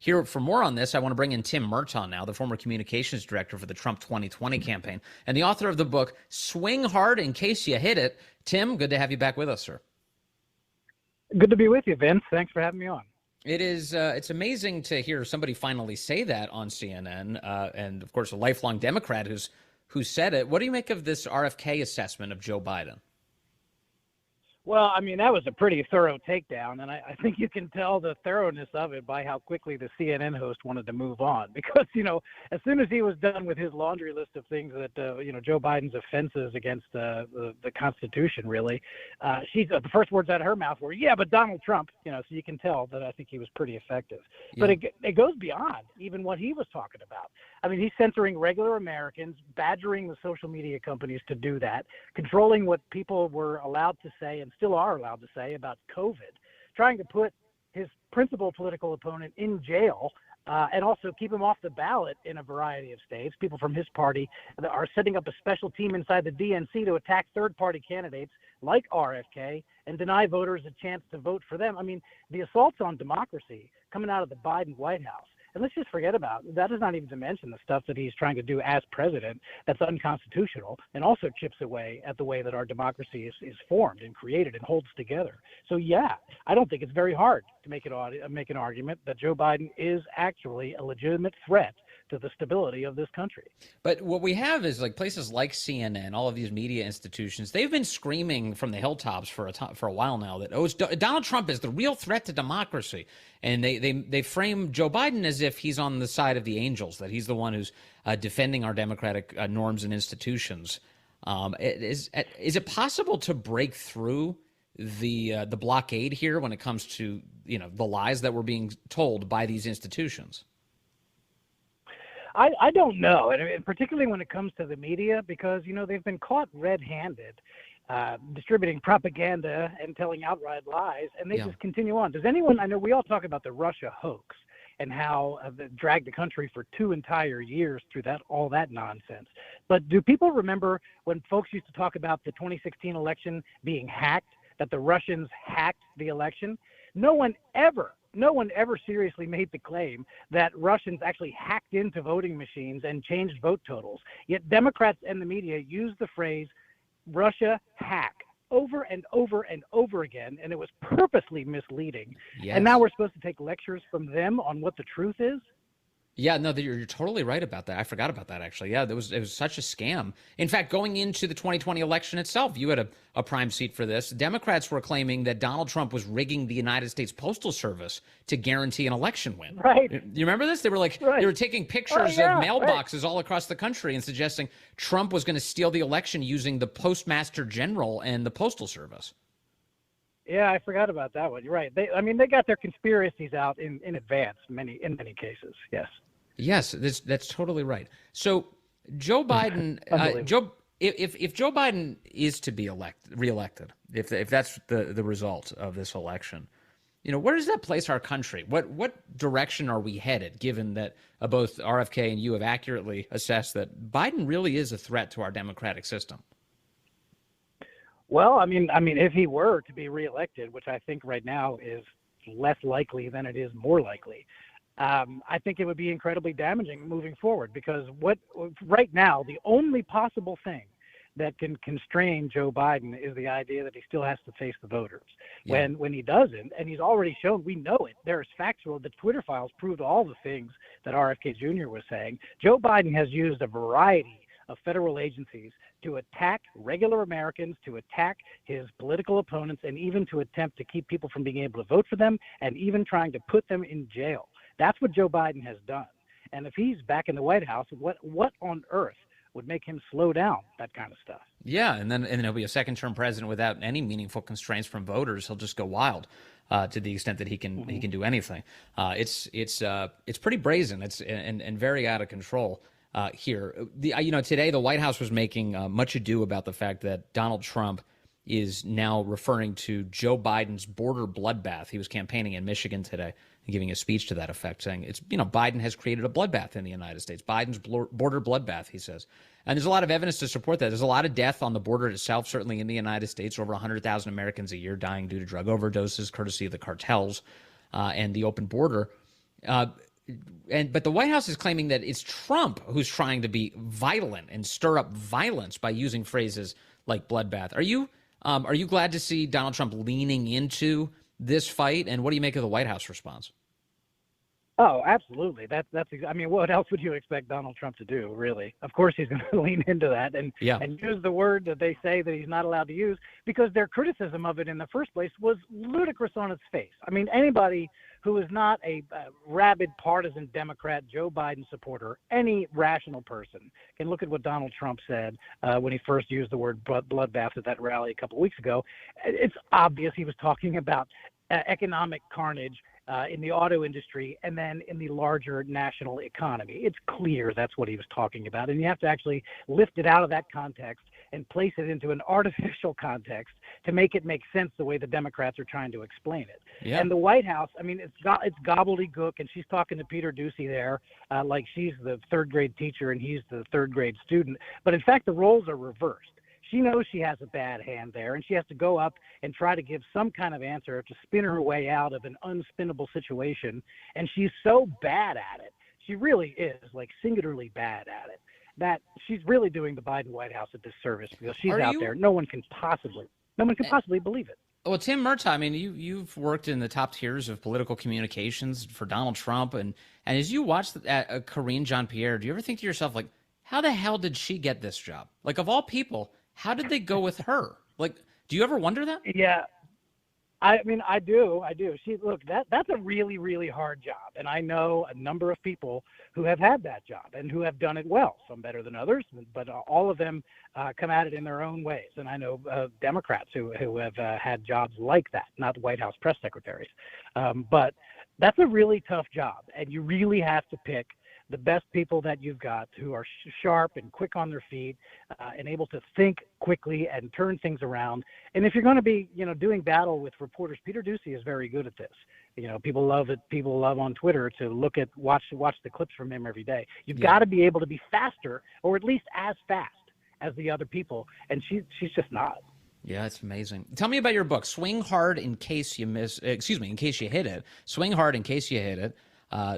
Here for more on this, I want to bring in Tim Murtaugh now, the former communications director for the Trump 2020 campaign and the author of the book, Swing Hard in Case You Hit It. Tim, good to have you back with us, sir. Good to be with you, Vince. Thanks for having me on. It is. It's amazing to hear somebody finally say that on CNN, and of course, a lifelong Democrat who said it. What do you make of this RFK assessment of Joe Biden? Well, I mean, that was a pretty thorough takedown, and I think you can tell the thoroughness of it by how quickly the CNN host wanted to move on. Because, as soon as he was done with his laundry list of things that, Joe Biden's offenses against the Constitution, really, the first words out of her mouth were, yeah, but Donald Trump, so you can tell that I think he was pretty effective. Yeah. But it goes beyond even what he was talking about. I mean, he's censoring regular Americans, badgering the social media companies to do that, controlling what people were allowed to say and still are allowed to say about COVID, trying to put his principal political opponent in jail and also keep him off the ballot in a variety of states. People from his party are setting up a special team inside the DNC to attack third-party candidates like RFK and deny voters a chance to vote for them. I mean, the assaults on democracy coming out of the Biden White House. And let's just forget about that. Is not even to mention the stuff that he's trying to do as president that's unconstitutional and also chips away at the way that our democracy is formed and created and holds together. So, yeah, I don't think it's very hard to make an argument that Joe Biden is actually a legitimate threat to the stability of this country. But what we have is like places like CNN, all of these media institutions, they've been screaming from the hilltops for a while now that Donald Trump is the real threat to democracy. And they frame Joe Biden as if he's on the side of the angels, that he's the one who's defending our democratic norms and institutions. Is it possible to break through the blockade here when it comes to the lies that were being told by these institutions? I don't know, and particularly when it comes to the media, because, they've been caught red-handed distributing propaganda and telling outright lies, and they just continue on. Does anyone, I know we all talk about the Russia hoax and how it dragged the country for 2 entire years through all that nonsense. But do people remember when folks used to talk about the 2016 election being hacked, that the Russians hacked the election? No one ever seriously made the claim that Russians actually hacked into voting machines and changed vote totals. Yet Democrats and the media used the phrase Russia hack over and over and over again, and it was purposely misleading. Yes. And now we're supposed to take lectures from them on what the truth is? Yeah, no, you're totally right about that. I forgot about that, actually. Yeah, it was such a scam. In fact, going into the 2020 election itself, you had a prime seat for this. Democrats were claiming that Donald Trump was rigging the United States Postal Service to guarantee an election win. Right. You remember this? They were they were taking pictures of mailboxes all across the country and suggesting Trump was going to steal the election using the Postmaster General and the Postal Service. Yeah, I forgot about that one. You're right. They got their conspiracies out in advance in many cases. Yes. Yes, that's totally right. So Joe Biden, if Joe Biden is to be reelected, if that's the result of this election, where does that place our country? What direction are we headed? Given that both RFK and you have accurately assessed that Biden really is a threat to our democratic system. Well, I mean, if he were to be reelected, which I think right now is less likely than it is more likely, I think it would be incredibly damaging moving forward, because right now the only possible thing that can constrain Joe Biden is the idea that he still has to face the voters. Yeah. When he doesn't, and he's already shown, we know it, there's factual, the Twitter files proved all the things that RFK Jr. was saying. Joe Biden has used a variety of federal agencies to attack regular Americans, to attack his political opponents, and even to attempt to keep people from being able to vote for them, and even trying to put them in jail. That's what Joe Biden has done. And if he's back in the White House, what on earth would make him slow down that kind of stuff? Yeah, and then he'll be a second-term president without any meaningful constraints from voters. He'll just go wild to the extent that he can do anything. It's pretty brazen. It's and very out of control. Here. Today the White House was making much ado about the fact that Donald Trump is now referring to Joe Biden's border bloodbath. He was campaigning in Michigan today and giving a speech to that effect, saying Biden has created a bloodbath in the United States. Biden's border bloodbath, he says. And there's a lot of evidence to support that. There's a lot of death on the border itself, certainly in the United States. Over 100,000 Americans a year dying due to drug overdoses, courtesy of the cartels and the open border. but the White House is claiming that it's Trump who's trying to be violent and stir up violence by using phrases like bloodbath. Are you glad to see Donald Trump leaning into this fight? And what do you make of the White House response? Oh, absolutely. I mean, what else would you expect Donald Trump to do, really? Of course he's going to lean into that and use the word that they say that he's not allowed to use, because their criticism of it in the first place was ludicrous on its face. I mean, anybody who is not a rabid partisan Democrat, Joe Biden supporter, any rational person can look at what Donald Trump said when he first used the word bloodbath at that rally a couple of weeks ago. It's obvious he was talking about economic carnage in the auto industry and then in the larger national economy. It's clear that's what he was talking about. And you have to actually lift it out of that context and place it into an artificial context to make it make sense the way the Democrats are trying to explain it. Yeah. And the White House, I mean, it's gobbledygook, and she's talking to Peter Doocy there like she's the third grade teacher and he's the third grade student. But in fact, the roles are reversed. She knows she has a bad hand there, and she has to go up and try to give some kind of answer to spin her way out of an unspinnable situation. And she's so bad at it. She really is, like, singularly bad at it, that she's really doing the Biden White House a disservice, because she's out there. No one can possibly believe it. Well, Tim Murtaugh, I mean, you've worked in the top tiers of political communications for Donald Trump, and as you watched Karine Jean-Pierre, do you ever think to yourself, like, how the hell did she get this job? Like, of all people, how did they go with her? Like, do you ever wonder that? Yeah, I mean, I do. That's a really, really hard job. And I know a number of people who have had that job and who have done it well, some better than others, but all of them come at it in their own ways. And I know Democrats who have had jobs like that, not White House press secretaries. But that's a really tough job. And you really have to pick the best people that you've got who are sharp and quick on their feet and able to think quickly and turn things around. And if you're going to be, doing battle with reporters, Peter Doocy is very good at this. People love it. People love on Twitter to watch the clips from him every day. You've got to be able to be faster, or at least as fast as the other people. And she's just not. Yeah, it's amazing. Tell me about your book, Swing Hard in Case You Hit It. Swing Hard in Case You Hit It.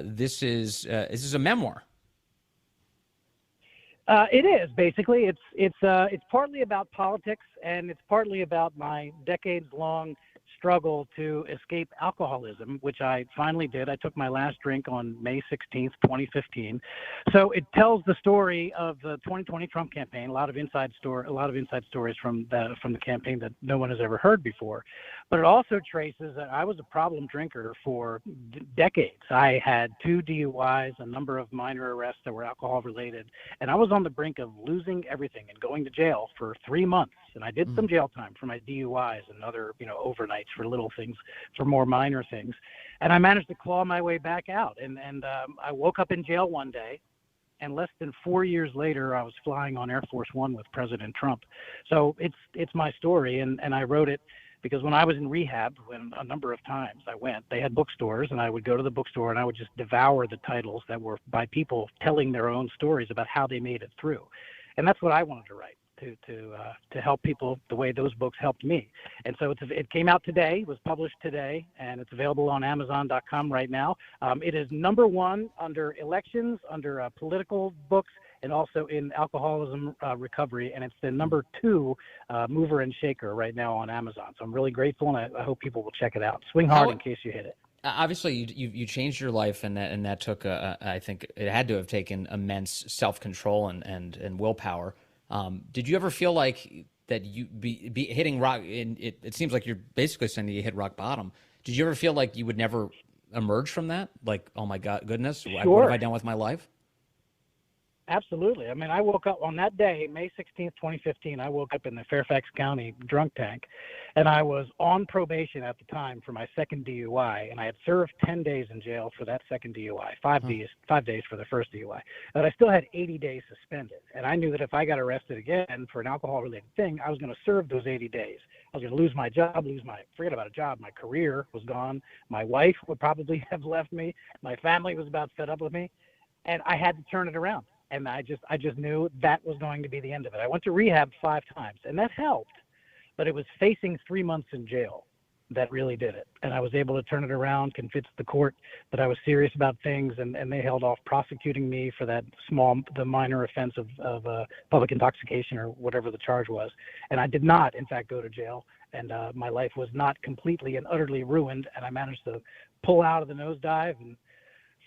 This is a memoir. It is basically. It's partly about politics, and it's partly about my decades-long struggle to escape alcoholism, which I finally did. I took my last drink on May 16th, 2015. So it tells the story of the 2020 Trump campaign. A lot of inside stories from the campaign that no one has ever heard before. But it also traces that I was a problem drinker for decades. I had 2 DUIs, a number of minor arrests that were alcohol related, and I was on the brink of losing everything and going to jail for 3 months. And I did some jail time for my DUIs and other, overnights for little things, for more minor things. And I managed to claw my way back out. And I woke up in jail one day, and less than 4 years later, I was flying on Air Force One with President Trump. So it's my story, and I wrote it because when I was in rehab, when a number of times I went, they had bookstores, and I would go to the bookstore and I would just devour the titles that were by people telling their own stories about how they made it through. And that's what I wanted to write, to help people the way those books helped me. And so it came out today, was published today, and it's available on Amazon.com right now. It is #1 under elections, under political books, and also in alcoholism recovery. And it's the #2 mover and shaker right now on Amazon. So I'm really grateful, and I hope people will check it out. Swing hard in case you hit it. Obviously, you changed your life, and that took I think it had to have taken immense self-control and willpower. Did you ever feel like that you be hitting rock? It seems like you're basically saying that you hit rock bottom. Did you ever feel like you would never emerge from that? Like, oh my goodness, Sure. What have I done with my life? Absolutely. I mean, I woke up on that day, May 16th, 2015. I woke up in the Fairfax County drunk tank, and I was on probation at the time for my second DUI, and I had served 10 days in jail for that second DUI, 5 days for the first DUI. But I still had 80 days suspended, and I knew that if I got arrested again for an alcohol-related thing, I was going to serve those 80 days. I was going to lose my job, forget about a job. My career was gone. My wife would probably have left me. My family was about fed up with me, and I had to turn it around. And I just knew that was going to be the end of it. I went to rehab 5 times, and that helped, but it was facing 3 months in jail. that really did it. And I was able to turn it around, convince the court that I was serious about things, and they held off prosecuting me for the minor offense of public intoxication or whatever the charge was. And I did not, in fact, go to jail. And my life was not completely and utterly ruined. And I managed to pull out of the nosedive. And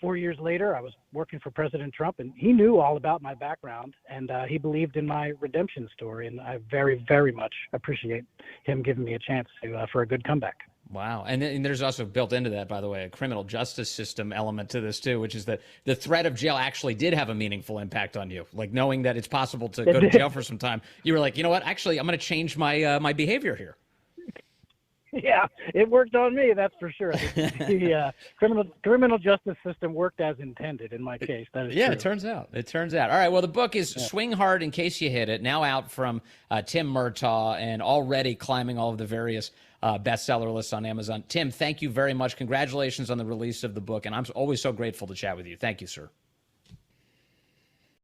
4 years later, I was working for President Trump, and he knew all about my background, and he believed in my redemption story. And I very, very much appreciate him giving me a chance for a good comeback. Wow. And there's also built into that, by the way, a criminal justice system element to this too, which is that the threat of jail actually did have a meaningful impact on you. Like knowing that it's possible to go to jail for some time, you were like, you know what, actually, I'm going to change my behavior here. Yeah, it worked on me, that's for sure. The criminal justice system worked as intended in my case. That is true. It turns out. It turns out. All right, well, the book is Swing Hard in Case You Hit It, now out from Tim Murtaugh and already climbing all of the various bestseller lists on Amazon. Tim, thank you very much. Congratulations on the release of the book, and I'm always so grateful to chat with you. Thank you, sir.